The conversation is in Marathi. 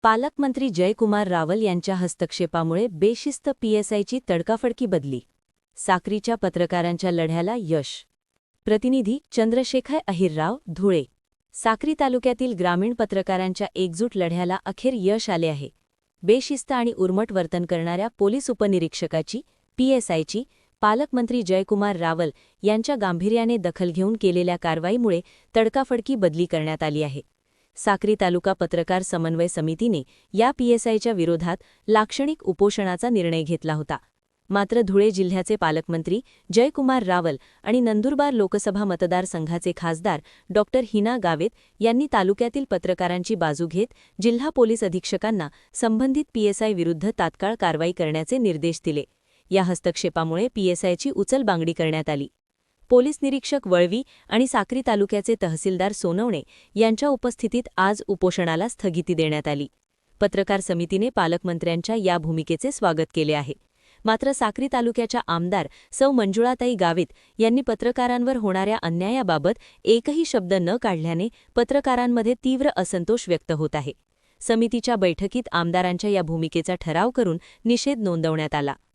पालकमंत्री जयकुमार रावल यांच्या हस्तक्षेपामुळे बेशिस्त पीएसआयची तडकाफडकी बदली. साक्रीच्या पत्रकारांच्या लढ्याला यश. प्रतिनिधी चंद्रशेखर अहिरराव, धुळे. साक्री तालुक्यातील ग्रामीण पत्रकारांच्या एकजूट लढ्याला अखेर यश आले आहे. बेशिस्त आणि उर्मट वर्तन करणाऱ्या पोलीस उपनिरीक्षकाची, पीएसआयची, पालकमंत्री जयकुमार रावल यांच्या गांभीर्याने दखल घेऊन केलेल्या कारवाईमुळे तडकाफडकी बदली करण्यात आली आहे. साक्री तालुका पत्रकार समन्वय समितीने या पीएसआयच्या विरोधात लाक्षणिक उपोषणाचा निर्णय घेतला होता. मात्र धुळे जिल्ह्याचे पालकमंत्री जयकुमार रावल आणि नंदुरबार लोकसभा मतदारसंघाचे खासदार डॉ. हिना गावित यांनी तालुक्यातील पत्रकारांची बाजू घेत जिल्हा पोलीस अधीक्षकांना संबंधित पीएसआय विरुद्ध तात्काळ कारवाई करण्याचे निर्देश दिले. या हस्तक्षेपामुळे पीएसआयची उचलबांगडी करण्यात आली. पोलीस निरीक्षक वळवी आणि साक्री तालुक्याचे तहसीलदार सोनवणे यांच्या उपस्थितीत आज उपोषणाला स्थगिती देण्यात आली. पत्रकार समितीने पालकमंत्र्यांच्या या भूमिकेचे स्वागत केले आहे. मात्र साक्री तालुक्याच्या आमदार सौ मंजुळाताई गावित यांनी पत्रकारांवर होणाऱ्या अन्यायाबाबत एकही शब्द न काढल्याने पत्रकारांमध्ये तीव्र असंतोष व्यक्त होत आहे. समितीच्या बैठकीत आमदारांच्या या भूमिकेचा ठराव करून निषेध नोंदवण्यात आला.